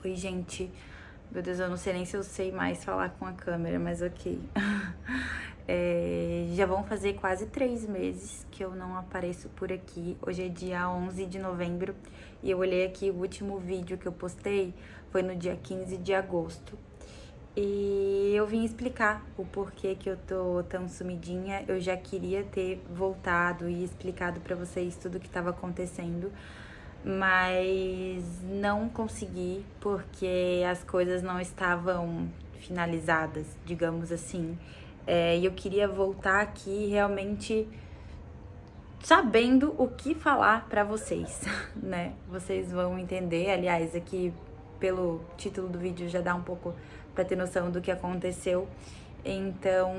Oi, gente. Meu Deus, eu não sei nem se eu sei mais falar com a câmera, mas ok. Já vão fazer quase 3 meses que eu não apareço por aqui. Hoje é dia 11 de novembro e eu olhei aqui, o último vídeo que eu postei foi no dia 15 de agosto. E eu vim explicar o porquê que eu tô tão sumidinha. Eu já queria ter voltado e explicado pra vocês tudo o que tava acontecendo, mas não consegui porque as coisas não estavam finalizadas, digamos assim. E eu queria voltar aqui realmente sabendo o que falar pra vocês, né? Vocês vão entender, aliás, aqui pelo título do vídeo já dá um pouco pra ter noção do que aconteceu. Então,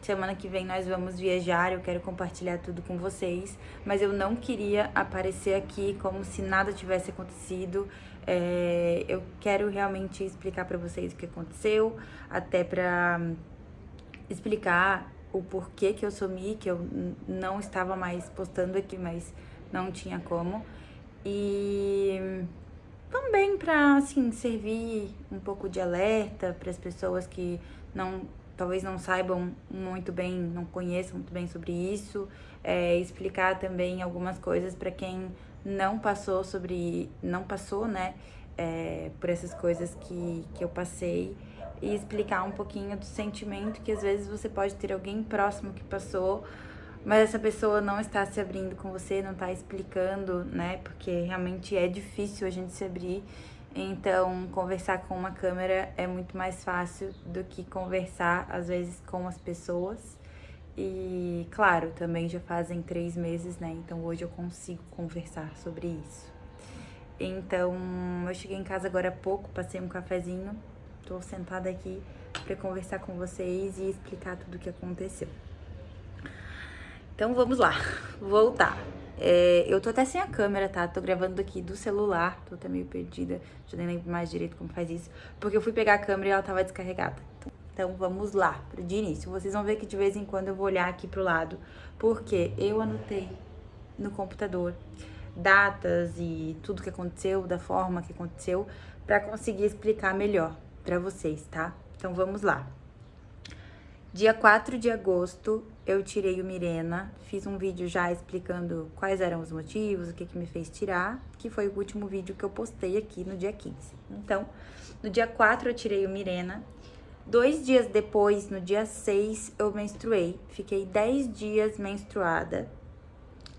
semana que vem nós vamos viajar, eu quero compartilhar tudo com vocês, mas eu não queria aparecer aqui como se nada tivesse acontecido. Eu quero realmente explicar pra vocês o que aconteceu, até pra explicar o porquê que eu sumi, que eu não estava mais postando aqui, mas não tinha como. E também para, assim, servir um pouco de alerta para as pessoas que talvez não saibam muito bem, não conheçam muito bem sobre isso, explicar também algumas coisas para quem não passou, né, por essas coisas que eu passei, e explicar um pouquinho do sentimento que às vezes você pode ter alguém próximo que passou, mas essa pessoa não está se abrindo com você, não está explicando, né? Porque realmente é difícil a gente se abrir. Então, conversar com uma câmera é muito mais fácil do que conversar, às vezes, com as pessoas. E, claro, também já fazem 3 meses, né? Então, hoje eu consigo conversar sobre isso. Então, eu cheguei em casa agora há pouco, passei um cafezinho. Tô sentada aqui para conversar com vocês e explicar tudo o que aconteceu. Então vamos lá, voltar. Eu tô até sem a câmera, tá? Tô gravando aqui do celular, tô até meio perdida, já nem lembro mais direito como faz isso, porque eu fui pegar a câmera e ela tava descarregada. Então vamos lá, de início. Vocês vão ver que de vez em quando eu vou olhar aqui pro lado, porque eu anotei no computador datas e tudo que aconteceu, da forma que aconteceu, pra conseguir explicar melhor pra vocês, tá? Então vamos lá. Dia 4 de agosto, eu tirei o Mirena, fiz um vídeo já explicando quais eram os motivos, o que me fez tirar, que foi o último vídeo que eu postei aqui no dia 15. Então, no dia 4 eu tirei o Mirena, 2 dias depois, no dia 6, eu menstruei, fiquei 10 dias menstruada,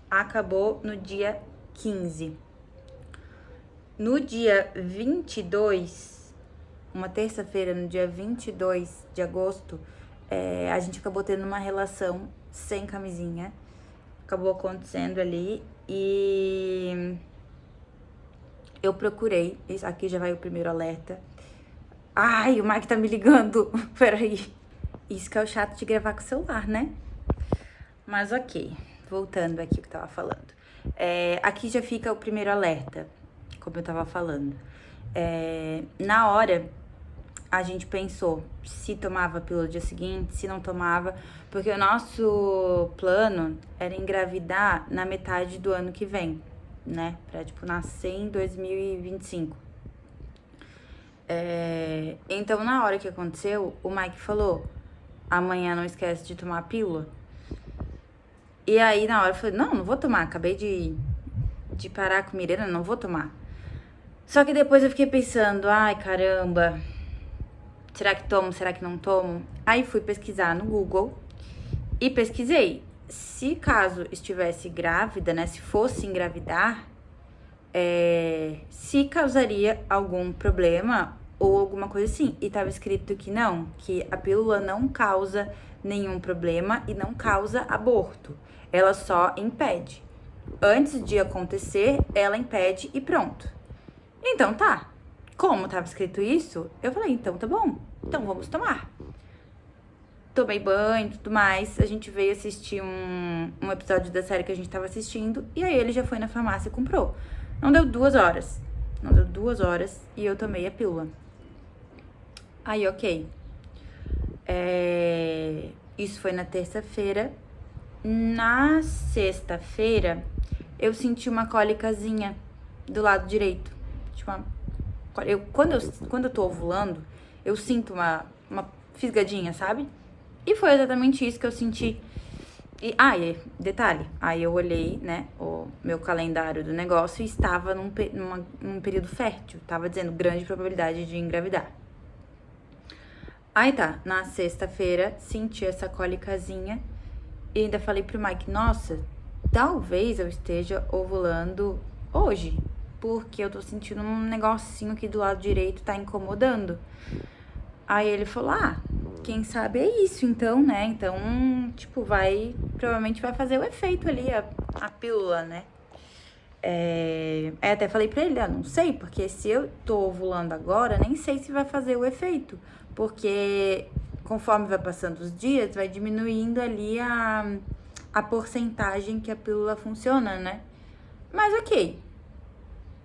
acabou no dia 15. No dia 22, uma terça-feira, no dia 22 de agosto, a gente acabou tendo uma relação sem camisinha. Acabou acontecendo ali e eu procurei. Aqui já vai o primeiro alerta. Ai, o Mike tá me ligando. Peraí. Isso que é o chato de gravar com o celular, né? Mas ok. Voltando aqui o que eu tava falando. Aqui já fica o primeiro alerta, como eu tava falando. Na hora, a gente pensou se tomava pílula no dia seguinte, se não tomava, porque o nosso plano era engravidar na metade do ano que vem, né? Pra, tipo, nascer em 2025. Então, na hora que aconteceu, o Mike falou, amanhã não esquece de tomar a pílula. E aí, na hora, eu falei, não vou tomar, acabei de parar com Mirena, não vou tomar. Só que depois eu fiquei pensando, ai, caramba, será que tomo, será que não tomo? Aí fui pesquisar no Google e pesquisei. Se caso estivesse grávida, né, se fosse engravidar, se causaria algum problema ou alguma coisa assim. E tava escrito que não, que a pílula não causa nenhum problema e não causa aborto. Ela só impede. Antes de acontecer, ela impede e pronto. Então tá. Como tava escrito isso, eu falei, então tá bom, então vamos tomar. Tomei banho e tudo mais, a gente veio assistir um episódio da série que a gente tava assistindo, e aí ele já foi na farmácia e comprou. Não deu 2 horas, e eu tomei a pílula. Aí, ok. Isso foi na terça-feira. Na sexta-feira, eu senti uma cólicazinha do lado direito, tipo Quando eu tô ovulando, eu sinto uma fisgadinha, sabe? E foi exatamente isso que eu senti. E detalhe, aí eu olhei, né, o meu calendário do negócio e estava num período fértil. Tava dizendo grande probabilidade de engravidar. Aí tá, na sexta-feira, senti essa cólicazinha e ainda falei pro Mike, nossa, talvez eu esteja ovulando hoje, porque eu tô sentindo um negocinho aqui do lado direito, tá incomodando. Aí ele falou, quem sabe é isso então, né? Então, tipo, provavelmente vai fazer o efeito ali, a pílula, né? Aí até falei pra ele, não sei, porque se eu tô ovulando agora, nem sei se vai fazer o efeito. Porque conforme vai passando os dias, vai diminuindo ali a porcentagem que a pílula funciona, né? Mas ok,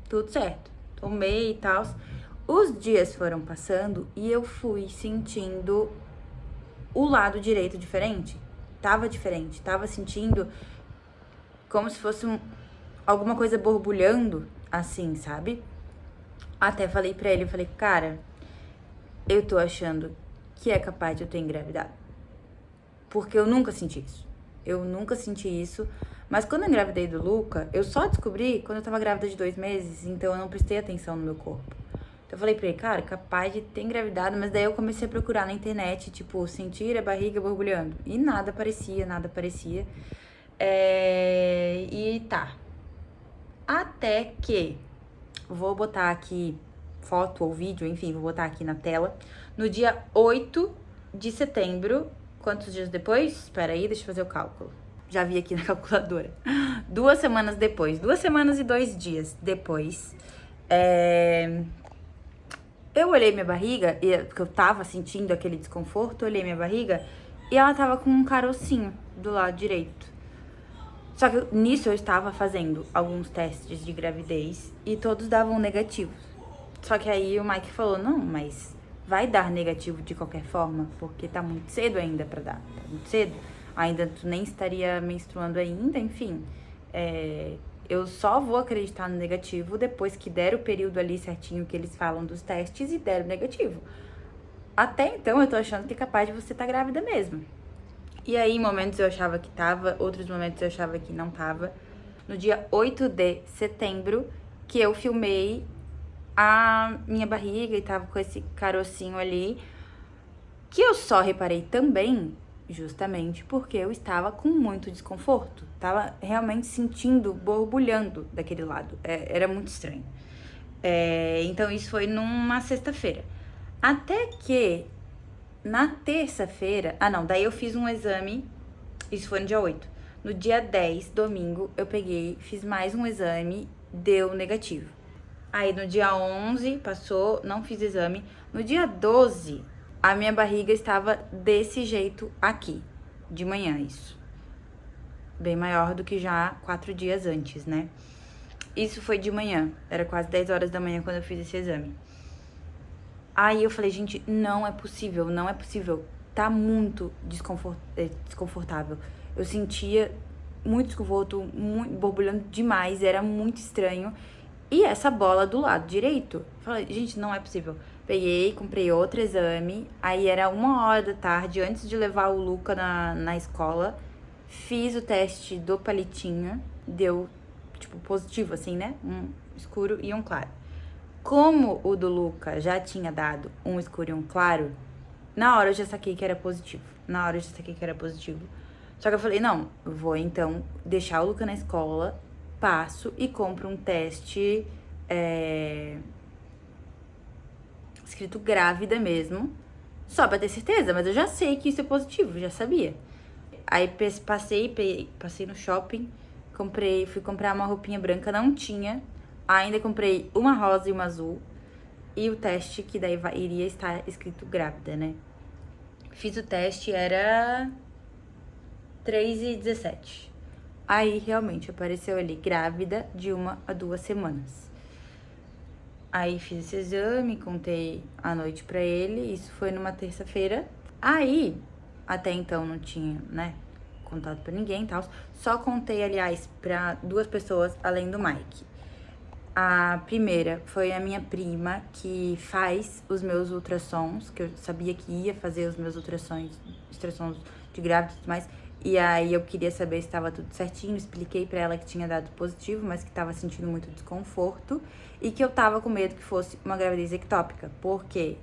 tudo certo. Tomei e tal. Os dias foram passando e eu fui sentindo o lado direito diferente. Tava sentindo como se fosse alguma coisa borbulhando, assim, sabe? Até falei pra ele, eu falei, cara, eu tô achando que é capaz de eu ter engravidado. Porque eu nunca senti isso. Mas quando eu engravidei do Luca, eu só descobri quando eu tava grávida de 2 meses, então eu não prestei atenção no meu corpo. Então eu falei pra ele, cara, capaz de ter engravidado, mas daí eu comecei a procurar na internet, tipo, sentir a barriga borbulhando. E nada aparecia. E tá. Até que, vou botar aqui foto ou vídeo, enfim, vou botar aqui na tela. No dia 8 de setembro, quantos dias depois? Espera aí, deixa eu fazer o cálculo. Já vi aqui na calculadora. 2 semanas depois, 2 semanas e 2 dias depois, eu olhei minha barriga, porque eu tava sentindo aquele desconforto, olhei minha barriga e ela tava com um carocinho do lado direito. Só que nisso eu estava fazendo alguns testes de gravidez e todos davam negativo. Só que aí o Mike falou, não, mas vai dar negativo de qualquer forma, porque tá muito cedo ainda pra dar, tá muito cedo. Ainda tu nem estaria menstruando ainda, enfim. Eu só vou acreditar no negativo depois que der o período ali certinho que eles falam dos testes e der o negativo. Até então eu tô achando que é capaz de você estar grávida mesmo. E aí, em momentos eu achava que tava, outros momentos eu achava que não tava. No dia 8 de setembro, que eu filmei a minha barriga e tava com esse carocinho ali, que eu só reparei também, justamente porque eu estava com muito desconforto. Tava realmente sentindo, borbulhando daquele lado. Era muito estranho. Então, isso foi numa sexta-feira. Até que na terça-feira... daí eu fiz um exame, isso foi no dia 8. No dia 10, domingo, eu fiz mais um exame, deu negativo. Aí no dia 11, passou, não fiz exame. No dia 12, a minha barriga estava desse jeito aqui, de manhã isso. Bem maior do que já 4 dias antes, né? Isso foi de manhã, era quase 10 horas da manhã quando eu fiz esse exame. Aí eu falei, gente, não é possível, tá muito desconfortável. Eu sentia muito desconforto, borbulhando demais, era muito estranho. E essa bola do lado direito, falei, gente, não é possível. Peguei, comprei outro exame, aí era 1h da tarde, antes de levar o Luca na escola, fiz o teste do palitinho, deu, tipo, positivo, assim, né? Um escuro e um claro. Como o do Luca já tinha dado um escuro e um claro, na hora eu já saquei que era positivo. Só que eu falei, não, eu vou então deixar o Luca na escola, passo e compro um teste escrito grávida mesmo, só pra ter certeza, mas eu já sei que isso é positivo, já sabia. Aí passei no shopping, fui comprar uma roupinha branca, não tinha. Ainda comprei uma rosa e uma azul. E o teste, que daí iria estar escrito grávida, né? Fiz o teste, era 3h17. Aí, realmente, apareceu ali, grávida de 1 a 2 semanas. Aí, fiz esse exame, contei à noite pra ele. Isso foi numa terça-feira. Aí, até então, não tinha, né, contado pra ninguém e tal. Só contei, aliás, pra 2 pessoas, além do Mike. A primeira foi a minha prima, que faz os meus ultrassons, que eu sabia que ia fazer os meus ultrassons de grávida e tudo mais. E aí eu queria saber se estava tudo certinho, expliquei pra ela que tinha dado positivo, mas que tava sentindo muito desconforto e que eu tava com medo que fosse uma gravidez ectópica. Por quê?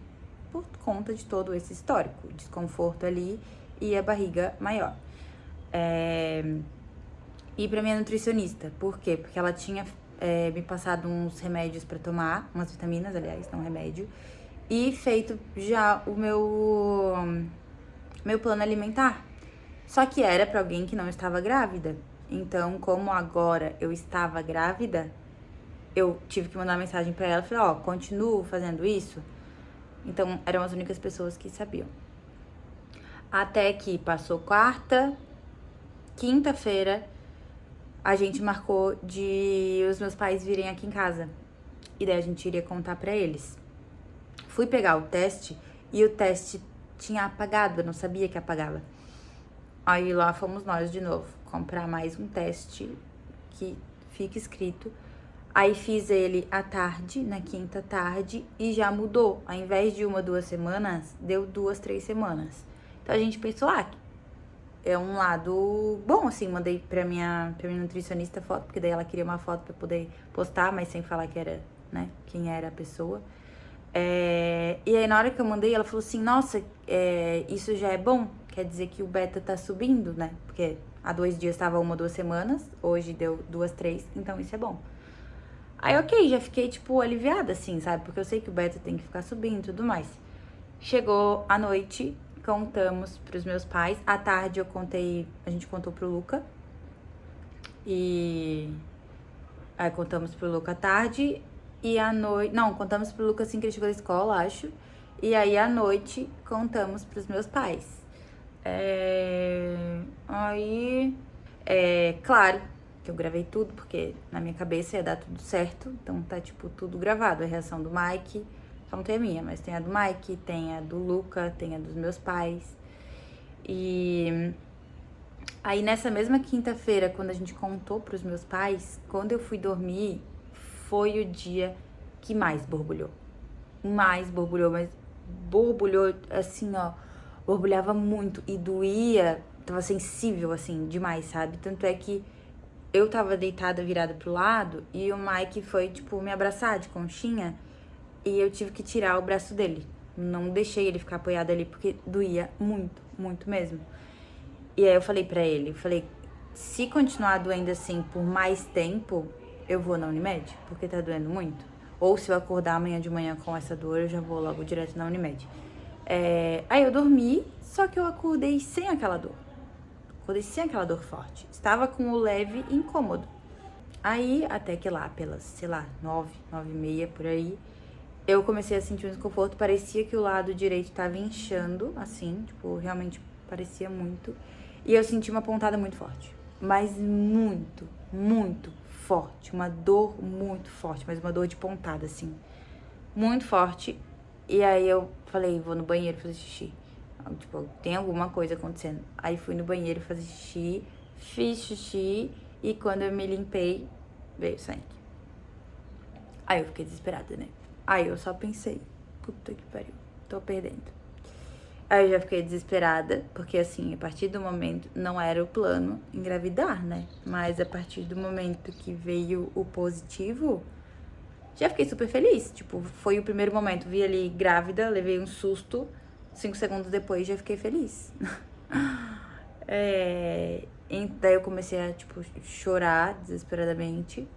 Por conta de todo esse histórico, desconforto ali e a barriga maior. E pra minha nutricionista, por quê? Porque ela tinha me passado uns remédios pra tomar, umas vitaminas, aliás, não remédio, e feito já o meu plano alimentar. Só que era pra alguém que não estava grávida. Então, como agora eu estava grávida, eu tive que mandar uma mensagem pra ela e falei, ó, continuo fazendo isso? Então, eram as únicas pessoas que sabiam. Até que passou quarta, quinta-feira, a gente marcou de os meus pais virem aqui em casa. E daí a gente iria contar pra eles. Fui pegar o teste e o teste tinha apagado, eu não sabia que apagava. Aí lá fomos nós de novo, comprar mais um teste que fica escrito. Aí fiz ele à tarde, na quinta tarde, e já mudou. Ao invés de 1, 2 semanas, deu 2, 3 semanas. Então a gente pensou, é um lado bom, assim, mandei pra minha nutricionista foto, porque daí ela queria uma foto pra poder postar, mas sem falar que era, né, quem era a pessoa. E aí na hora que eu mandei, ela falou assim, nossa, isso já é bom, quer dizer que o beta tá subindo, né, porque há 2 dias tava 1, 2 semanas, hoje deu 2, 3, então isso é bom. Aí ok, já fiquei tipo aliviada assim, sabe, porque eu sei que o beta tem que ficar subindo e tudo mais. Chegou a noite, contamos pros meus pais, à tarde a gente contou pro Luca, e aí contamos pro Luca à tarde, e à noite, não, contamos pro Luca assim que ele chegou da escola, acho, e aí à noite contamos pros meus pais. Claro que eu gravei tudo, porque na minha cabeça ia dar tudo certo, então tá tipo tudo gravado, a reação do Mike. Só não tem a minha, mas tem a do Mike, tem a do Luca, tem a dos meus pais. E aí nessa mesma quinta-feira, quando a gente contou pros meus pais, quando eu fui dormir, foi o dia que mais borbulhou. Mais borbulhou, mas borbulhou assim, ó. Borbulhava muito e doía, tava sensível assim, demais, sabe? Tanto é que eu tava deitada, virada pro lado, e o Mike foi, tipo, me abraçar de conchinha. E eu tive que tirar o braço dele. Não deixei ele ficar apoiado ali, porque doía muito, muito mesmo. E aí eu falei pra ele, se continuar doendo assim por mais tempo, eu vou na Unimed, porque tá doendo muito. Ou se eu acordar amanhã de manhã com essa dor, eu já vou logo direto na Unimed. Aí eu dormi, só que eu acordei sem aquela dor. Acordei sem aquela dor forte. Estava com o leve incômodo. Aí, até que lá, pelas, sei lá, 9, 9h30, por aí, eu comecei a sentir um desconforto, parecia que o lado direito tava inchando, assim, tipo, realmente parecia muito. E eu senti uma pontada muito forte, mas muito, muito forte, uma dor muito forte, mas uma dor de pontada, assim, muito forte. E aí eu falei, vou no banheiro fazer xixi. Tipo, tem alguma coisa acontecendo. Aí fui no banheiro fazer xixi, fiz xixi, e quando eu me limpei, veio sangue. Aí eu fiquei desesperada, né? Aí eu só pensei, puta que pariu, tô perdendo. Aí eu já fiquei desesperada, porque assim, a partir do momento, não era o plano engravidar, né? Mas a partir do momento que veio o positivo, já fiquei super feliz. Tipo, foi o primeiro momento, vi ali grávida, levei um susto, 5 segundos depois já fiquei feliz. E daí eu comecei a, tipo, chorar desesperadamente.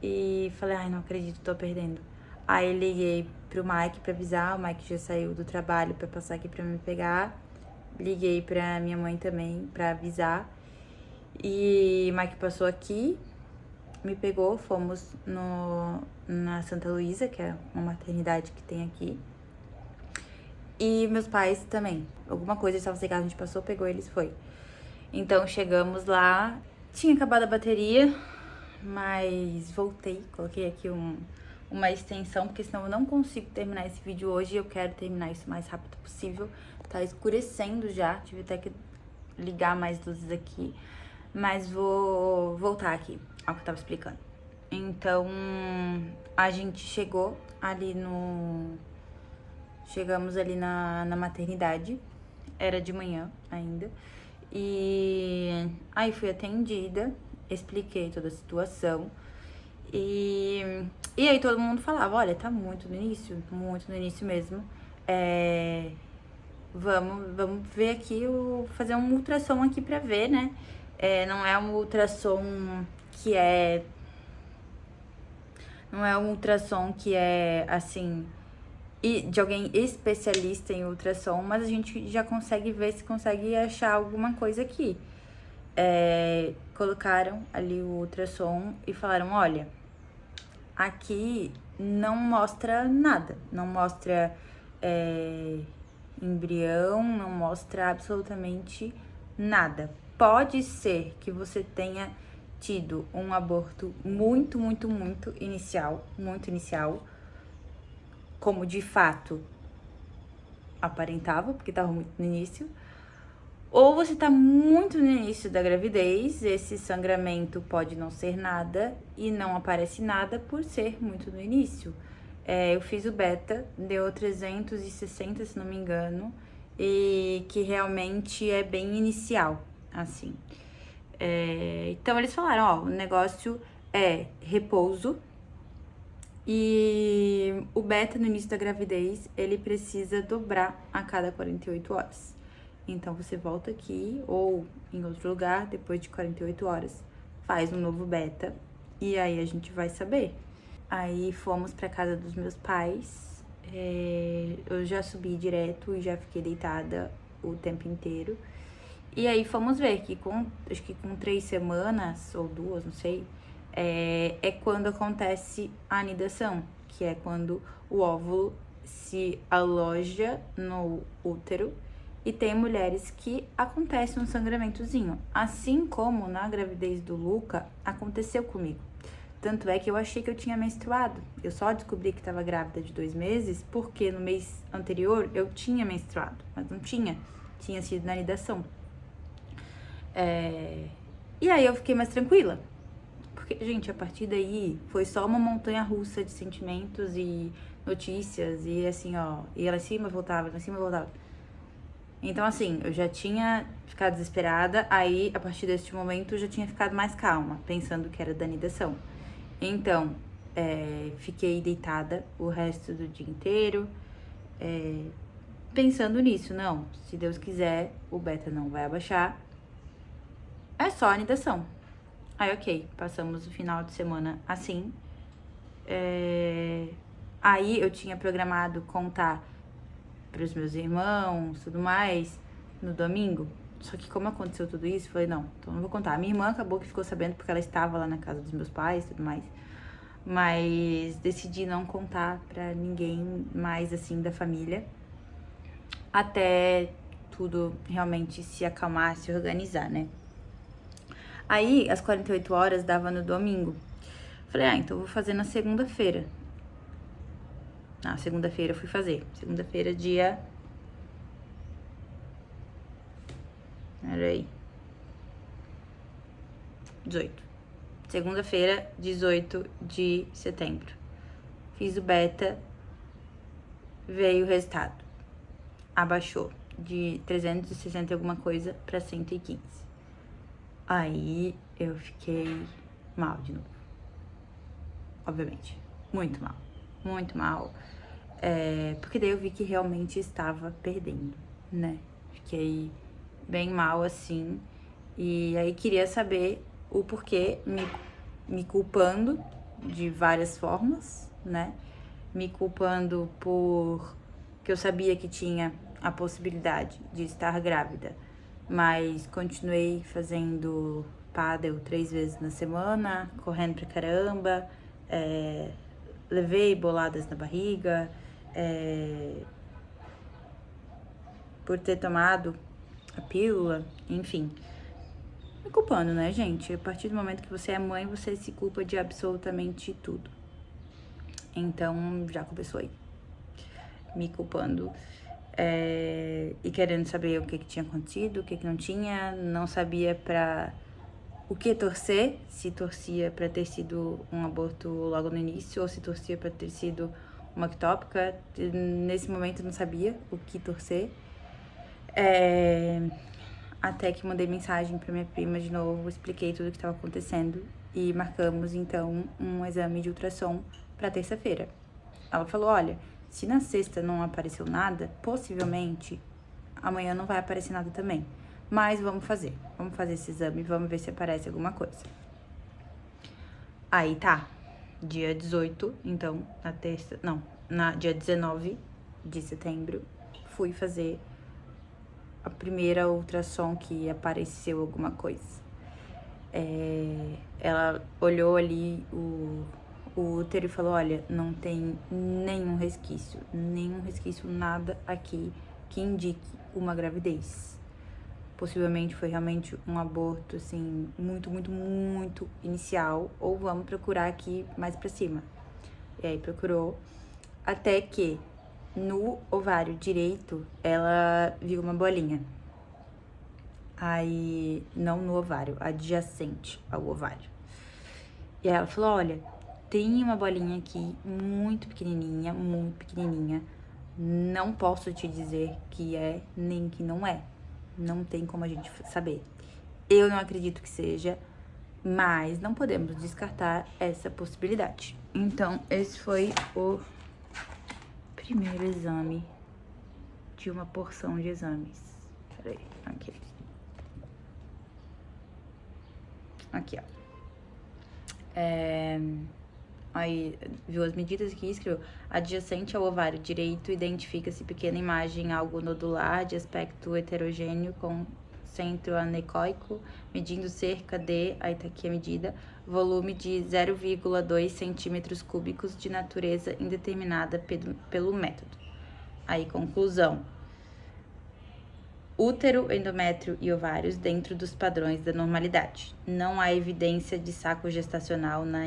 E falei, ai, não acredito, tô perdendo. Aí liguei pro Mike pra avisar, o Mike já saiu do trabalho pra passar aqui pra me pegar. Liguei pra minha mãe também pra avisar. E o Mike passou aqui, me pegou, fomos na Santa Luísa, que é uma maternidade que tem aqui. E meus pais também. Alguma coisa, eles estavam sem casa, a gente passou, pegou eles, foi. Então chegamos lá, tinha acabado a bateria, mas voltei, coloquei aqui uma extensão, porque senão eu não consigo terminar esse vídeo hoje. Eu quero terminar isso o mais rápido possível. Tá escurecendo já, tive até que ligar mais luzes aqui, mas vou voltar aqui ao que eu tava explicando. Então, a gente chegamos ali na maternidade, era de manhã ainda, e aí fui atendida, expliquei toda a situação, e aí todo mundo falava, olha, tá muito no início mesmo, vamos ver aqui, fazer um ultrassom aqui pra ver, né? Não é um ultrassom que é... Não é um ultrassom que é, assim, de alguém especialista em ultrassom, mas a gente já consegue ver se consegue achar alguma coisa aqui. Colocaram ali o ultrassom e falaram, olha, aqui não mostra nada, não mostra embrião, não mostra absolutamente nada. Pode ser que você tenha tido um aborto muito inicial, como de fato aparentava, porque tava muito no início, ou você tá muito no início da gravidez, esse sangramento pode não ser nada e não aparece nada por ser muito no início. Eu fiz o beta, deu 360, se não me engano, e que realmente é bem inicial, assim. Então eles falaram, ó, o negócio é repouso e o beta no início da gravidez, ele precisa dobrar a cada 48 horas. Então você volta aqui ou em outro lugar, depois de 48 horas, faz um novo beta e aí a gente vai saber. Aí fomos pra casa dos meus pais, eu já subi direto e já fiquei deitada o tempo inteiro. E aí fomos ver que acho que com 3 semanas, ou 2, não sei, é quando acontece a anidação, que é quando o óvulo se aloja no útero e tem mulheres que acontece um sangramentozinho, assim como na gravidez do Luca aconteceu comigo. Tanto é que eu achei que eu tinha menstruado. Eu só descobri que estava grávida de 2 meses porque no mês anterior eu tinha menstruado, mas não tinha. Tinha sido na anidação. E aí eu fiquei mais tranquila. Porque, gente, a partir daí foi só uma montanha-russa de sentimentos e notícias. E assim, ó, ia lá em cima, voltava, lá em cima, voltava. Então, assim, eu já tinha ficado desesperada. Aí, a partir deste momento, eu já tinha ficado mais calma, pensando que era da anidação. Então, fiquei deitada o resto do dia inteiro, pensando nisso. Não, se Deus quiser, o beta não vai abaixar. É só anidação. Aí, ok, passamos o final de semana assim. Aí eu tinha programado contar pros meus irmãos, tudo mais, no domingo. Só que como aconteceu tudo isso, eu falei, não, então não vou contar. A minha irmã acabou que ficou sabendo porque ela estava lá na casa dos meus pais e tudo mais. Mas decidi não contar pra ninguém mais, assim, da família. Até tudo realmente se acalmar, se organizar, né? Aí, as 48 horas dava no domingo. Falei, então eu vou fazer na segunda-feira. Na segunda-feira eu fui fazer. Segunda-feira, dia... Peraí. 18. Segunda-feira, 18 de setembro. Fiz o beta. Veio o resultado. Abaixou de 360 e alguma coisa pra 115. Aí eu fiquei mal de novo. Obviamente. Muito mal. Muito mal. Porque daí eu vi que realmente estava perdendo, né? Fiquei bem mal assim. E aí queria saber o porquê, me culpando de várias formas, né? Me culpando por que eu sabia que tinha a possibilidade de estar grávida, mas continuei fazendo pádel 3 vezes na semana, correndo pra caramba, levei boladas na barriga, por ter tomado a pílula, enfim. Me culpando, né, gente? A partir do momento que você é mãe, você se culpa de absolutamente tudo. Então, já começou aí. Me culpando e querendo saber o que tinha acontecido, o que não tinha. Não sabia pra o que torcer, se torcia para ter sido um aborto logo no início ou se torcia para ter sido uma ectópica. Nesse momento eu não sabia o que torcer. Até que mandei mensagem para minha prima de novo, expliquei tudo o que estava acontecendo e marcamos então um exame de ultrassom para terça-feira. Ela falou: olha, se na sexta não apareceu nada, possivelmente amanhã não vai aparecer nada também. Mas vamos fazer esse exame, vamos ver se aparece alguma coisa. Aí tá, dia 18, então, dia 19 de setembro, fui fazer a primeira ultrassom que apareceu alguma coisa. Ela olhou ali o útero e falou: olha, não tem nenhum resquício, nada aqui que indique uma gravidez. Possivelmente foi realmente um aborto, assim, muito, muito, muito inicial, ou vamos procurar aqui mais pra cima. E aí procurou, até que no ovário direito ela viu uma bolinha. Aí, não no ovário, adjacente ao ovário. E aí ela falou: olha, tem uma bolinha aqui muito pequenininha, não posso te dizer que é nem que não é. Não tem como a gente saber. Eu não acredito que seja, mas não podemos descartar essa possibilidade. Então, esse foi o primeiro exame de uma porção de exames. Peraí, aqui. Aqui, ó. Aí, viu as medidas aqui, escreveu: adjacente ao ovário direito, identifica-se pequena imagem algo nodular de aspecto heterogêneo com centro anecoico, medindo cerca de, aí tá aqui a medida, volume de 0,2 centímetros cúbicos de natureza indeterminada pelo método. Aí, conclusão: útero, endométrio e ovários dentro dos padrões da normalidade. Não há evidência de saco gestacional no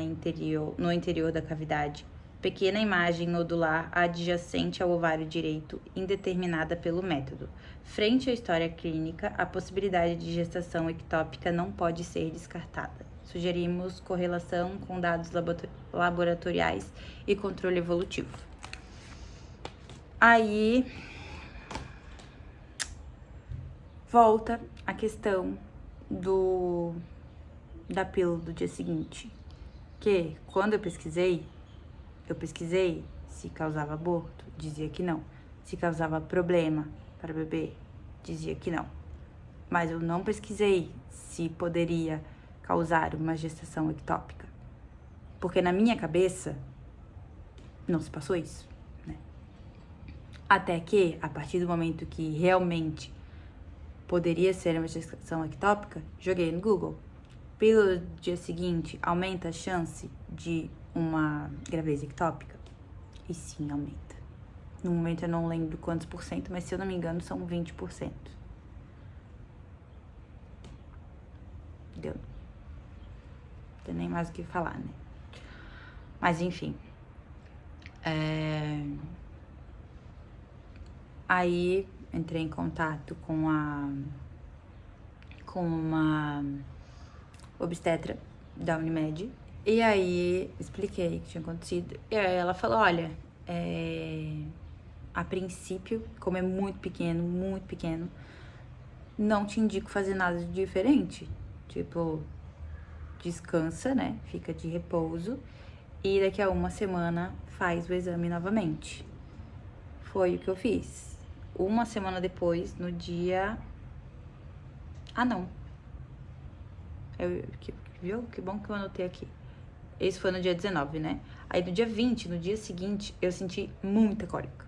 interior da cavidade. Pequena imagem nodular adjacente ao ovário direito, indeterminada pelo método. Frente à história clínica, a possibilidade de gestação ectópica não pode ser descartada. Sugerimos correlação com dados laboratoriais e controle evolutivo. Aí volta a questão da pílula do dia seguinte, que quando eu pesquisei se causava aborto, dizia que não. Se causava problema para o bebê, dizia que não. Mas eu não pesquisei se poderia causar uma gestação ectópica, porque na minha cabeça não se passou isso, né? Até que, a partir do momento que realmente poderia ser uma gestação ectópica, joguei no Google. Pelo dia seguinte, aumenta a chance de uma gravidez ectópica? E sim, aumenta. No momento eu não lembro quantos por cento, mas se eu não me engano são 20%. Deu. Não tem nem mais o que falar, né? Mas enfim. Aí entrei em contato com uma obstetra da Unimed. E aí expliquei o que tinha acontecido. E aí ela falou: olha, a princípio, como é muito pequeno, não te indico fazer nada de diferente. Tipo, descansa, né? Fica de repouso. E daqui a uma semana faz o exame novamente. Foi o que eu fiz. Uma semana depois, no dia... Viu? Que bom que eu anotei aqui. Esse foi no dia 19, né? Aí no dia 20, no dia seguinte, eu senti muita cólica.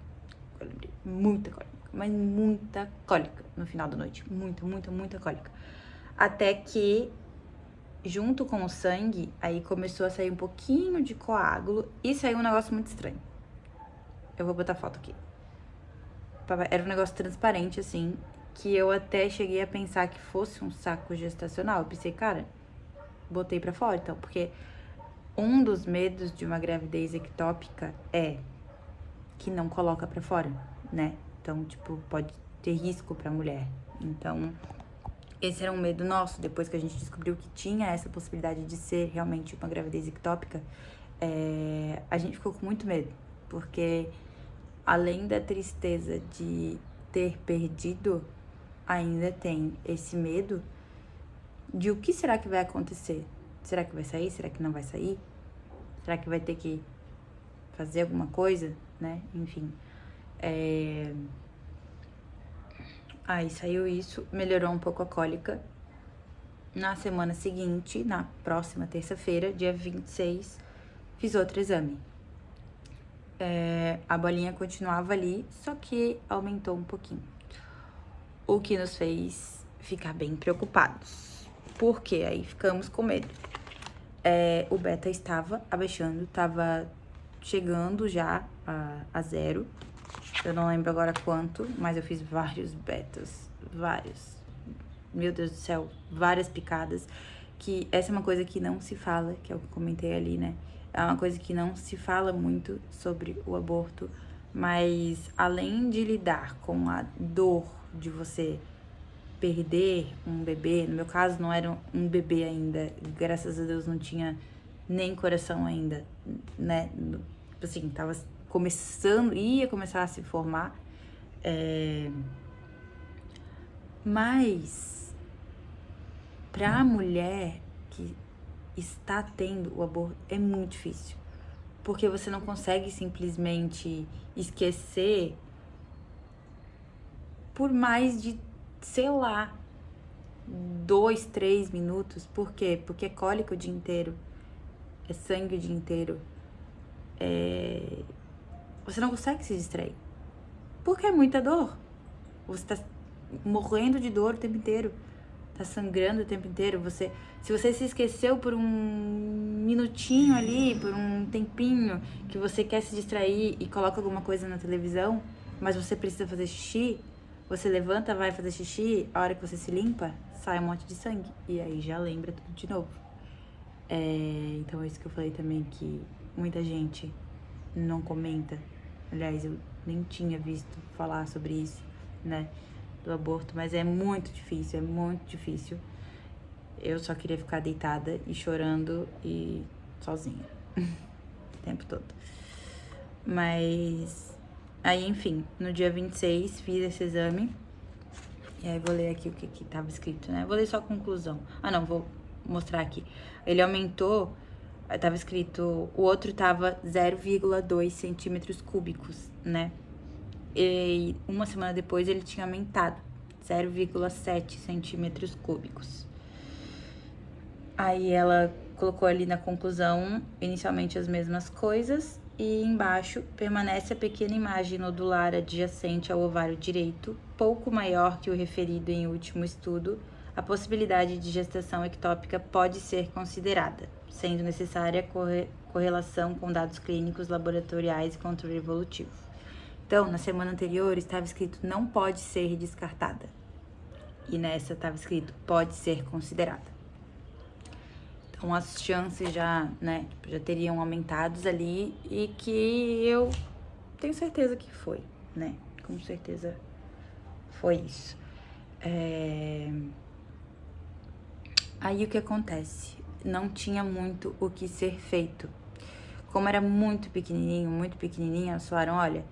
Muita cólica. Mas muita cólica no final da noite. Muita cólica. Até que, junto com o sangue, aí começou a sair um pouquinho de coágulo e saiu um negócio muito estranho. Eu vou botar foto aqui. Era um negócio transparente, assim, que eu até cheguei a pensar que fosse um saco gestacional. Eu pensei, cara, botei pra fora, então, porque um dos medos de uma gravidez ectópica é que não coloca pra fora, né? Então, tipo, pode ter risco pra mulher. Então, esse era um medo nosso, depois que a gente descobriu que tinha essa possibilidade de ser realmente uma gravidez ectópica, a gente ficou com muito medo, porque além da tristeza de ter perdido, ainda tem esse medo de o que será que vai acontecer. Será que vai sair? Será que não vai sair? Será que vai ter que fazer alguma coisa, né? Enfim. Aí saiu isso, melhorou um pouco a cólica. Na semana seguinte, na próxima terça-feira, dia 26, fiz outro exame. A bolinha continuava ali, só que aumentou um pouquinho. O que nos fez ficar bem preocupados. Porque aí ficamos com medo. O beta estava abaixando, estava chegando já a 0. Eu não lembro agora quanto, mas eu fiz vários betas, vários. Meu Deus do céu, várias picadas. Que essa é uma coisa que não se fala, que é o que eu comentei ali, né? É uma coisa que não se fala muito sobre o aborto, mas além de lidar com a dor de você perder um bebê, no meu caso não era um bebê ainda, graças a Deus não tinha nem coração ainda, né? Assim, tava começando, ia começar a se formar, mas pra mulher que está tendo o aborto é muito difícil, porque você não consegue simplesmente esquecer por mais de, sei lá, 2, 3 minutos. Por quê? Porque é cólica o dia inteiro, é sangue o dia inteiro. Você não consegue se distrair, porque é muita dor. Você tá morrendo de dor o tempo inteiro, tá sangrando o tempo inteiro. Se você se esqueceu por um minutinho ali, por um tempinho, que você quer se distrair e coloca alguma coisa na televisão, mas você precisa fazer xixi, você levanta, vai fazer xixi, a hora que você se limpa, sai um monte de sangue. E aí já lembra tudo de novo. Então é isso que eu falei também, que muita gente não comenta. Aliás, eu nem tinha visto falar sobre isso, né, do aborto, mas é muito difícil, é muito difícil. Eu só queria ficar deitada e chorando e sozinha o tempo todo. Mas aí, enfim, no dia 26 fiz esse exame. E aí vou ler aqui o que tava escrito, né? Vou ler só a conclusão. Não, vou mostrar aqui. Ele aumentou, tava escrito, o outro tava 0,2 centímetros cúbicos, né? E uma semana depois ele tinha aumentado 0,7 centímetros cúbicos. Aí ela colocou ali na conclusão, inicialmente as mesmas coisas, e embaixo permanece a pequena imagem nodular adjacente ao ovário direito, pouco maior que o referido em último estudo. A possibilidade de gestação ectópica pode ser considerada, sendo necessária correlação com dados clínicos, laboratoriais e controle evolutivo. Então, na semana anterior estava escrito não pode ser descartada, e nessa estava escrito pode ser considerada. Então, as chances já, né, já teriam aumentados ali, e que eu tenho certeza que foi, né? Com certeza foi isso. Aí o que acontece? Não tinha muito o que ser feito. Como era muito pequenininho, elas falaram, olha,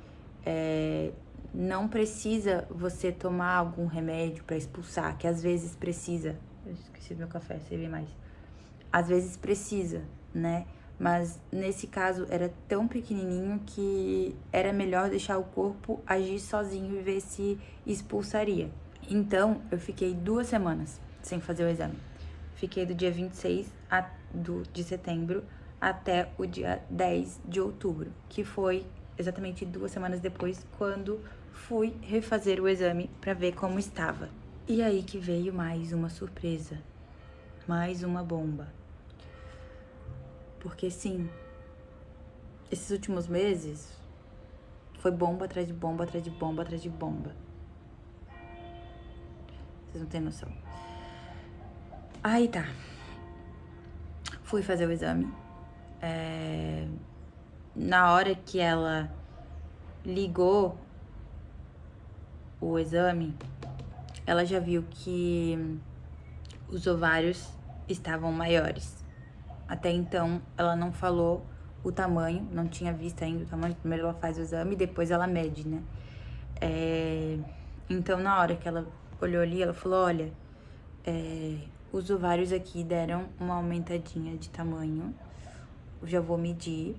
não precisa você tomar algum remédio pra expulsar, que às vezes precisa. Eu esqueci do meu café, servi mais. Às vezes precisa, né? Mas nesse caso era tão pequenininho que era melhor deixar o corpo agir sozinho e ver se expulsaria. Então, eu fiquei 2 semanas sem fazer o exame. Fiquei do dia 26 de setembro até o dia 10 de outubro, que foi exatamente 2 semanas depois, quando fui refazer o exame para ver como estava. E aí que veio mais uma surpresa, mais uma bomba. Porque sim, esses últimos meses foi bomba atrás de bomba, atrás de bomba, atrás de bomba. Vocês não têm noção. Aí tá. Fui fazer o exame. Na hora que ela ligou o exame, ela já viu que os ovários estavam maiores. Até então, ela não falou o tamanho, não tinha visto ainda o tamanho. Primeiro ela faz o exame, depois ela mede, né? Então, na hora que ela olhou ali, ela falou, olha, os ovários aqui deram uma aumentadinha de tamanho, eu já vou medir,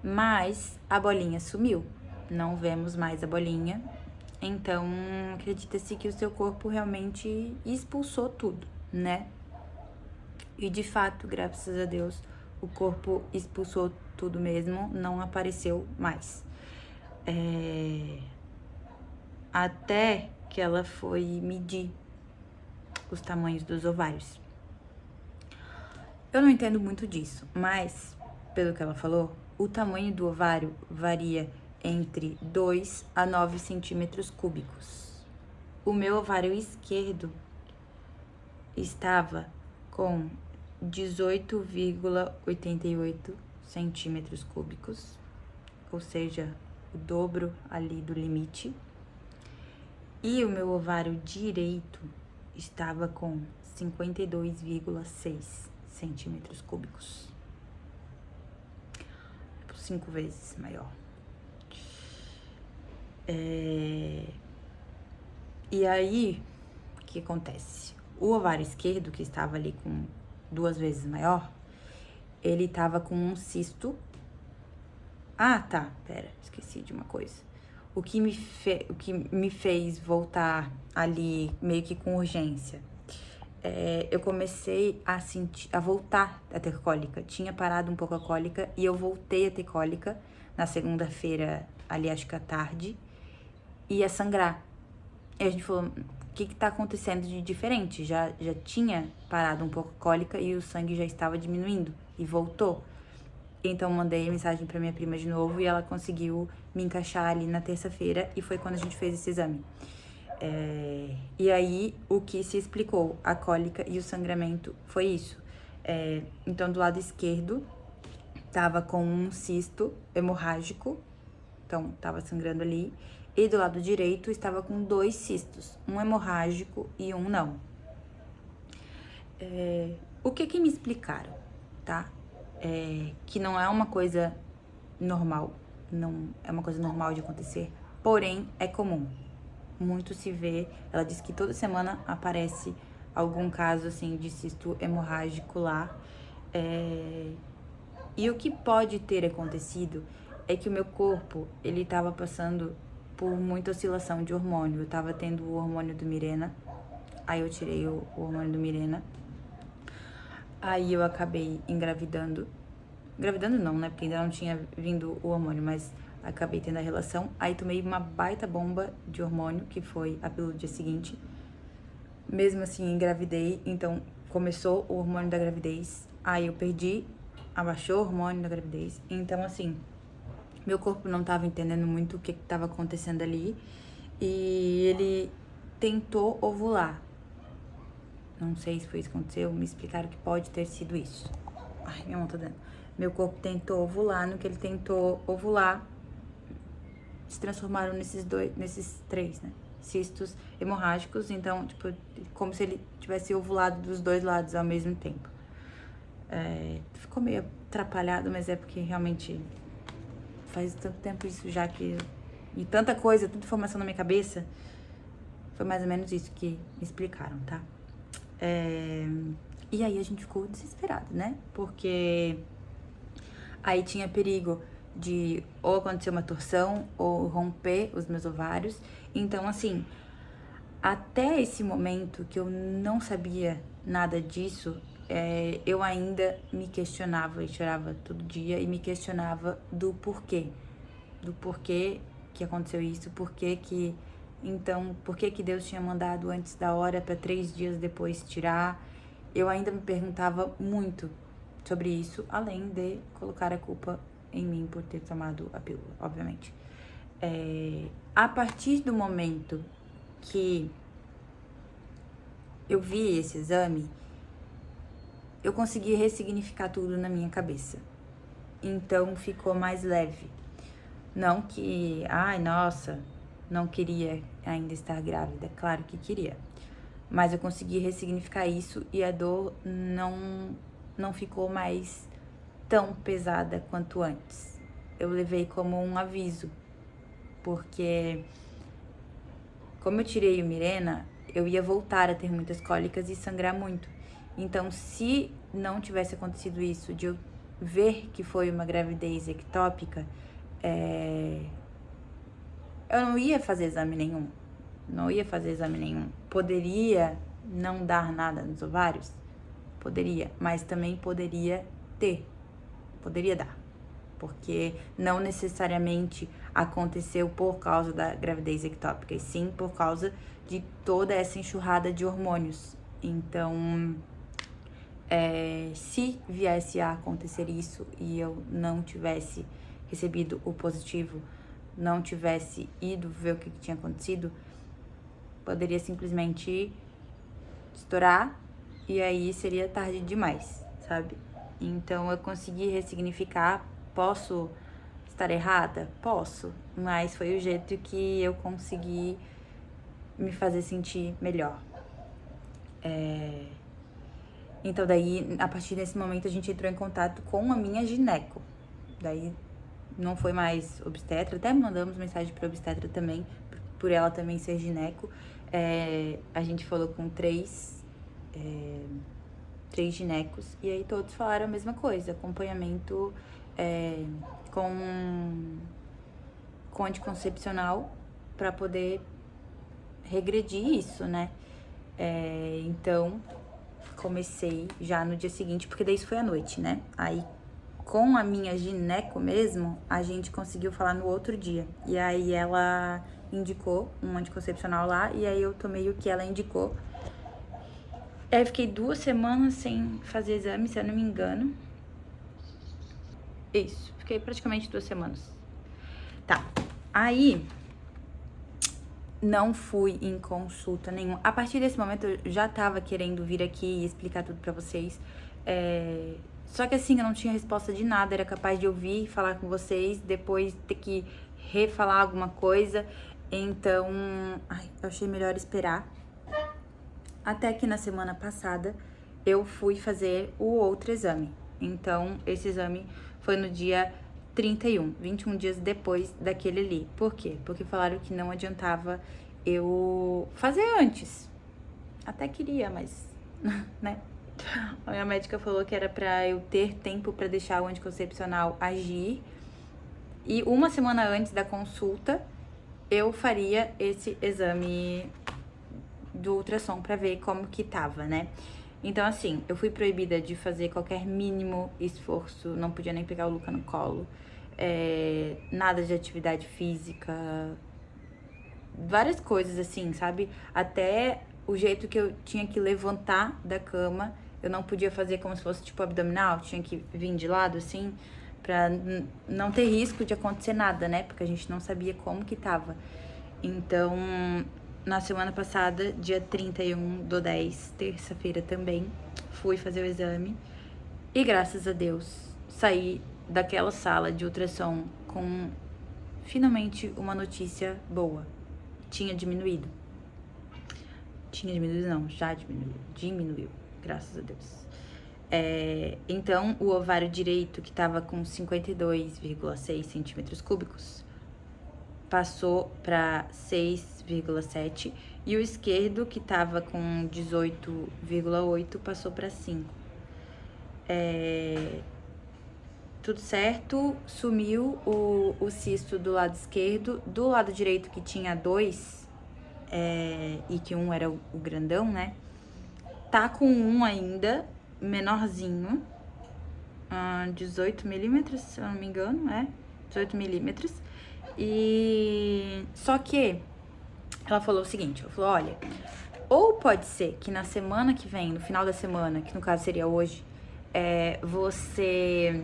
mas a bolinha sumiu, não vemos mais a bolinha, então acredita-se que o seu corpo realmente expulsou tudo, né? E de fato, graças a Deus, o corpo expulsou tudo mesmo, não apareceu mais. Até que ela foi medir os tamanhos dos ovários. Eu não entendo muito disso, mas, pelo que ela falou, o tamanho do ovário varia entre 2 a 9 centímetros cúbicos. O meu ovário esquerdo estava com 18,88 centímetros cúbicos, ou seja, o dobro ali do limite. E o meu ovário direito estava com 52,6 centímetros cúbicos. 5 vezes maior. E aí, o que acontece? O ovário esquerdo, que estava ali com 2 vezes maior, ele estava com um cisto. Ah, tá, pera, esqueci de uma coisa. O que me fez voltar ali meio que com urgência, eu comecei a voltar a ter cólica. Tinha parado um pouco a cólica e eu voltei a ter cólica na segunda-feira, ali acho que à tarde, e ia sangrar. E a gente falou, o que tá acontecendo de diferente? Já tinha parado um pouco a cólica e o sangue já estava diminuindo e voltou. Então, mandei mensagem pra minha prima de novo e ela conseguiu me encaixar ali na terça-feira e foi quando a gente fez esse exame. E aí, o que se explicou, a cólica e o sangramento, foi isso. Então, do lado esquerdo, tava com um cisto hemorrágico, então tava sangrando ali. E do lado direito, estava com 2 cistos, um hemorrágico e um não. O que me explicaram, tá? Que não é uma coisa normal, não é uma coisa normal de acontecer, porém é comum. Muito se vê, ela disse que toda semana aparece algum caso assim de cisto hemorrágico lá. E o que pode ter acontecido é que o meu corpo, ele tava passando por muita oscilação de hormônio. Eu tava tendo o hormônio do Mirena, aí eu tirei o hormônio do Mirena. Aí eu acabei engravidando. Engravidando não, né? Porque ainda não tinha vindo o hormônio, mas acabei tendo a relação. Aí tomei uma baita bomba de hormônio, que foi a pílula do dia seguinte. Mesmo assim, engravidei. Então, começou o hormônio da gravidez. Aí eu perdi, abaixou o hormônio da gravidez. Então, assim, meu corpo não tava entendendo muito o que tava acontecendo ali. E ele tentou ovular. Não sei se foi isso que aconteceu, me explicaram que pode ter sido isso. Ai, minha mão tá dando. Meu corpo tentou ovular, no que ele tentou ovular, se transformaram nesses 3, né? Cistos hemorrágicos, então, tipo, como se ele tivesse ovulado dos 2 lados ao mesmo tempo. Ficou meio atrapalhado, mas é porque realmente faz tanto tempo isso já que... E tanta coisa, tanta informação na minha cabeça, foi mais ou menos isso que me explicaram, tá? E aí a gente ficou desesperado, né? Porque aí tinha perigo de ou acontecer uma torção ou romper os meus ovários. Então, assim, até esse momento que eu não sabia nada disso, eu ainda me questionava e chorava todo dia e me questionava do porquê. Do porquê que aconteceu isso, então, por que Deus tinha mandado antes da hora para 3 dias depois tirar? Eu ainda me perguntava muito sobre isso, além de colocar a culpa em mim por ter tomado a pílula, obviamente. A partir do momento que eu vi esse exame, eu consegui ressignificar tudo na minha cabeça. Então, ficou mais leve. Não que, ai, nossa, não queria ainda estar grávida. Claro que queria. Mas eu consegui ressignificar isso e a dor não ficou mais tão pesada quanto antes. Eu levei como um aviso, porque como eu tirei o Mirena, eu ia voltar a ter muitas cólicas e sangrar muito. Então, se não tivesse acontecido isso, de eu ver que foi uma gravidez ectópica, eu não ia fazer exame nenhum. Poderia não dar nada nos ovários? Poderia, mas também poderia dar. Porque não necessariamente aconteceu por causa da gravidez ectópica, e sim por causa de toda essa enxurrada de hormônios. Então, se viesse a acontecer isso e eu não tivesse recebido o positivo, não tivesse ido ver o que tinha acontecido, poderia simplesmente estourar e aí seria tarde demais, sabe? Então eu consegui ressignificar. Posso estar errada? Posso, mas foi o jeito que eu consegui me fazer sentir melhor. Então daí, a partir desse momento, a gente entrou em contato com a minha gineco. Daí não foi mais obstetra, até mandamos mensagem para obstetra também, por ela também ser gineco. A gente falou com três ginecos, e aí todos falaram a mesma coisa: acompanhamento com anticoncepcional para poder regredir isso, né? Então, comecei já no dia seguinte, porque daí isso foi à noite, né? Aí, com a minha gineco mesmo, a gente conseguiu falar no outro dia. E aí ela indicou um anticoncepcional lá, e aí eu tomei o que ela indicou. Aí eu fiquei 2 semanas sem fazer exame, se eu não me engano. Isso, fiquei praticamente 2 semanas. Tá, aí não fui em consulta nenhuma. A partir desse momento eu já tava querendo vir aqui e explicar tudo pra vocês. Só que assim, eu não tinha resposta de nada. Era capaz de ouvir, falar com vocês, depois ter que refalar alguma coisa. Então, eu achei melhor esperar. Até que na semana passada eu fui fazer o outro exame. Então, esse exame foi no dia 31, 21 dias depois daquele ali. Por quê? Porque falaram que não adiantava eu fazer antes. Até queria, mas, né? A minha médica falou que era pra eu ter tempo pra deixar o anticoncepcional agir. E 1 semana antes da consulta, eu faria esse exame do ultrassom pra ver como que tava, né? Então, assim, eu fui proibida de fazer qualquer mínimo esforço, não podia nem pegar o Luca no colo, nada de atividade física, várias coisas assim, sabe? Até o jeito que eu tinha que levantar da cama, eu não podia fazer como se fosse tipo abdominal, tinha que vir de lado assim, pra não ter risco de acontecer nada, né? Porque a gente não sabia como que tava. Então, na semana passada, dia 31/10, terça-feira também, fui fazer o exame. E graças a Deus, saí daquela sala de ultrassom com finalmente uma notícia boa. Tinha diminuído. Não, já diminuiu. Diminuiu, graças a Deus. Então, o ovário direito, que tava com 52,6 centímetros cúbicos, passou para 6,7, e o esquerdo, que tava com 18,8, passou para 5. Tudo certo, sumiu o cisto do lado esquerdo. Do lado direito, que tinha 2, e que um era o grandão, né? Tá com um ainda, menorzinho, 18 milímetros, se eu não me engano, 18 milímetros. E só que ela falou o seguinte, ela falou: olha, ou pode ser que na semana que vem, no final da semana, que no caso seria hoje, você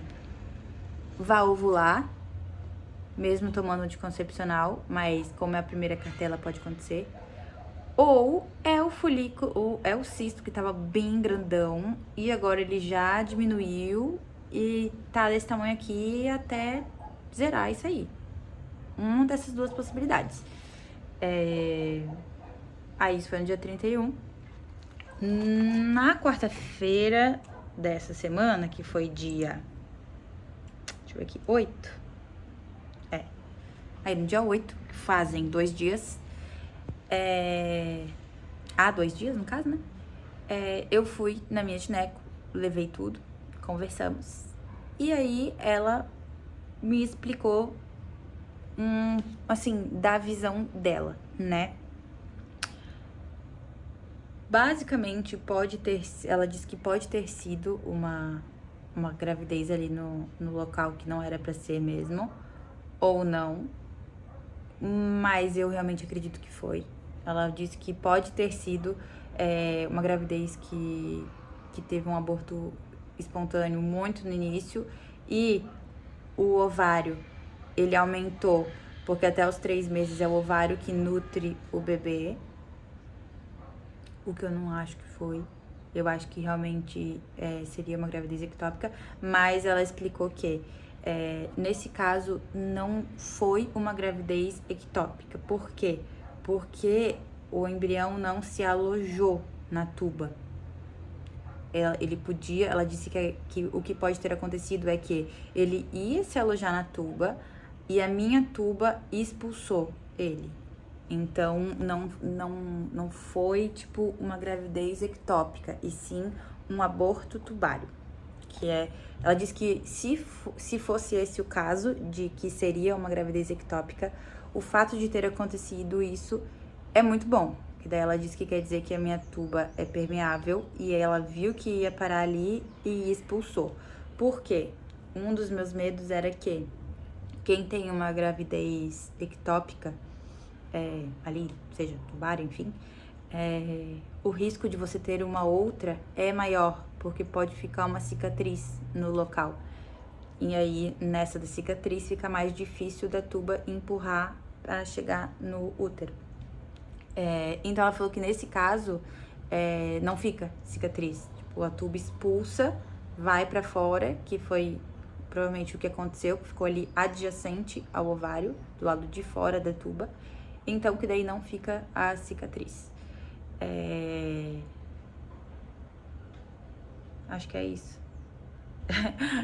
vá ovular, mesmo tomando anticoncepcional, mas como é a primeira cartela, pode acontecer. Ou é o folículo, ou é o cisto que tava bem grandão e agora ele já diminuiu e tá desse tamanho aqui até zerar isso aí. Uma dessas duas possibilidades. Aí isso foi no dia 31. Na quarta-feira dessa semana, que foi dia... Deixa eu ver aqui, 8. Aí no dia 8, fazem 2 dias. 2 dias, no caso, né? Eu fui na minha gineco, levei tudo, conversamos. E aí ela me explicou, assim, da visão dela, né? Basicamente, ela disse que pode ter sido uma gravidez ali no local que não era pra ser mesmo, ou não, mas eu realmente acredito que foi. Ela disse que pode ter sido uma gravidez que teve um aborto espontâneo muito no início e o ovário, ele aumentou, porque até os 3 meses é o ovário que nutre o bebê, o que eu não acho que foi. Eu acho que realmente seria uma gravidez ectópica, mas ela explicou que nesse caso não foi uma gravidez ectópica. Por quê? Porque o embrião não se alojou na tuba. Ela disse que o que pode ter acontecido é que ele ia se alojar na tuba e a minha tuba expulsou ele. Então, não foi, tipo, uma gravidez ectópica, e sim um aborto tubário. Ela disse que se fosse esse o caso, de que seria uma gravidez ectópica, o fato de ter acontecido isso é muito bom. Que daí ela disse que quer dizer que a minha tuba é permeável e ela viu que ia parar ali e expulsou. Por quê? Um dos meus medos era que quem tem uma gravidez ectópica, ali, seja tubário, enfim, o risco de você ter uma outra é maior, porque pode ficar uma cicatriz no local. E aí, nessa da cicatriz, fica mais difícil da tuba empurrar para chegar no útero. Então, ela falou que nesse caso, não fica cicatriz. Tipo, a tuba expulsa, vai para fora, que foi provavelmente o que aconteceu, que ficou ali adjacente ao ovário, do lado de fora da tuba. Então, que daí não fica a cicatriz. Acho que é isso.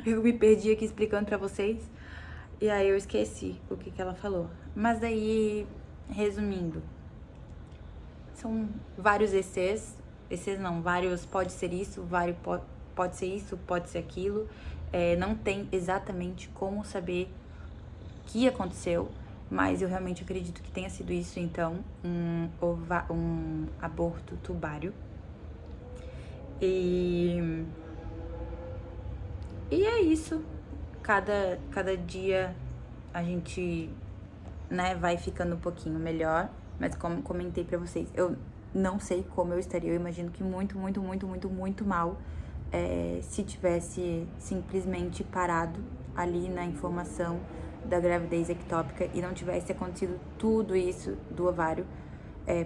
Eu me perdi aqui explicando pra vocês. E aí eu esqueci o que ela falou. Mas daí, resumindo, são vários ECs. ECs não, vários pode ser isso, vários pode ser isso, pode ser aquilo. Não tem exatamente como saber o que aconteceu, mas eu realmente acredito que tenha sido isso, então, um aborto tubário. E é isso. Cada dia a gente, né, vai ficando um pouquinho melhor. Mas como comentei pra vocês, eu não sei como eu estaria. Eu imagino que muito, muito, muito, muito, muito mal se tivesse simplesmente parado ali na informação da gravidez ectópica e não tivesse acontecido tudo isso do ovário.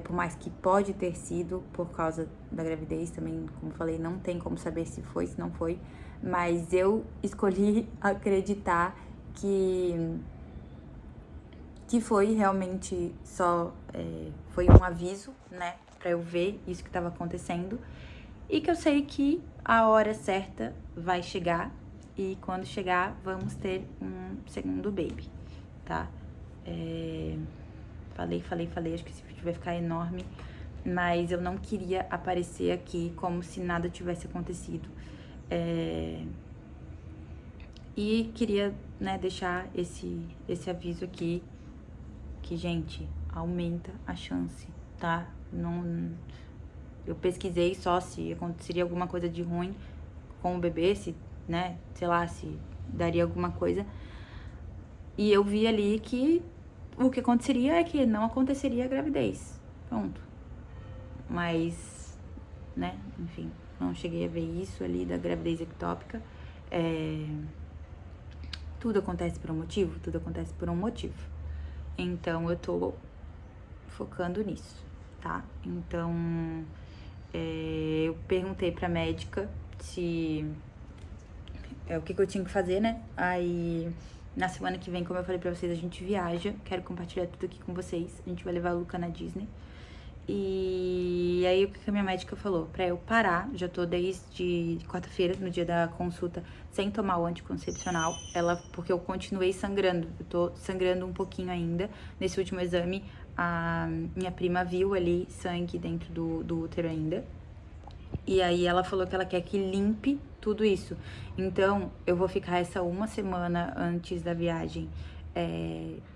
Por mais que pode ter sido por causa da gravidez, também, como falei, não tem como saber se foi, se não foi. Mas eu escolhi acreditar que foi realmente só, foi um aviso, né, pra eu ver isso que tava acontecendo. E que eu sei que a hora certa vai chegar e quando chegar vamos ter um segundo baby, tá? Falei, acho que esse vídeo vai ficar enorme, mas eu não queria aparecer aqui como se nada tivesse acontecido. E queria, né, deixar esse aviso aqui, que, gente, aumenta a chance, tá? Eu pesquisei só se aconteceria alguma coisa de ruim com o bebê, se, né, sei lá, se daria alguma coisa. E eu vi ali que o que aconteceria é que não aconteceria a gravidez. Pronto. Mas, né, enfim, não cheguei a ver isso ali da gravidez ectópica. Tudo acontece por um motivo? Tudo acontece por um motivo. Então, eu tô focando nisso, tá? Então, eu perguntei pra médica se... o que eu tinha que fazer, né? Aí, na semana que vem, como eu falei pra vocês, a gente viaja. Quero compartilhar tudo aqui com vocês. A gente vai levar a Luca na Disney. E aí o que a minha médica falou? Pra eu parar, já tô desde quarta-feira, no dia da consulta, sem tomar o anticoncepcional. Porque eu continuei sangrando, eu tô sangrando um pouquinho ainda. Nesse último exame, a minha prima viu ali sangue dentro do útero ainda. E aí ela falou que ela quer que limpe tudo isso. Então, eu vou ficar essa uma semana antes da viagem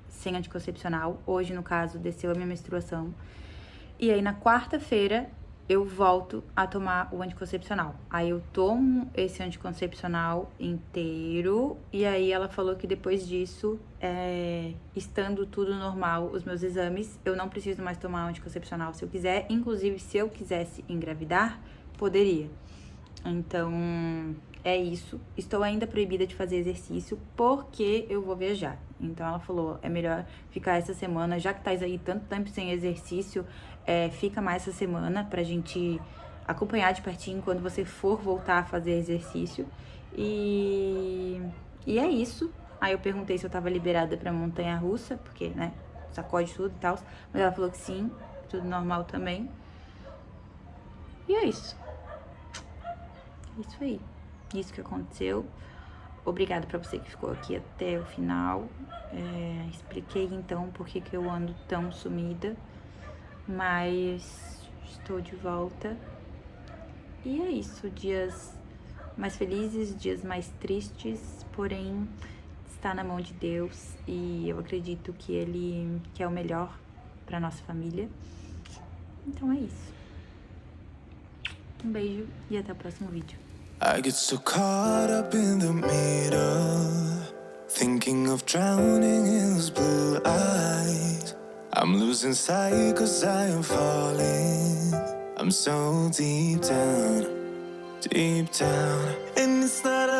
sem anticoncepcional. Hoje, no caso, desceu a minha menstruação. E aí, na quarta-feira, eu volto a tomar o anticoncepcional. Aí eu tomo esse anticoncepcional inteiro. E aí ela falou que depois disso, estando tudo normal, os meus exames, eu não preciso mais tomar anticoncepcional se eu quiser. Inclusive, se eu quisesse engravidar, poderia. Então, é isso. Estou ainda proibida de fazer exercício porque eu vou viajar. Então, ela falou, é melhor ficar essa semana, já que tá aí tanto tempo sem exercício, fica mais essa semana pra gente acompanhar de pertinho quando você for voltar a fazer exercício. E é isso. Aí eu perguntei se eu tava liberada pra montanha-russa, porque, né, sacode tudo e tal. Mas ela falou que sim, tudo normal também. E é isso. Isso aí. Isso que aconteceu. Obrigada pra você que ficou aqui até o final. Expliquei então por que eu ando tão sumida. Mas estou de volta. E é isso. Dias mais felizes, dias mais tristes. Porém, está na mão de Deus. E eu acredito que Ele quer o melhor pra nossa família. Então é isso. Um beijo e até o próximo vídeo. I get so caught up in the middle, thinking of drowning in those blue eyes. I'm losing sight 'cause I am falling. I'm so deep down, and it's not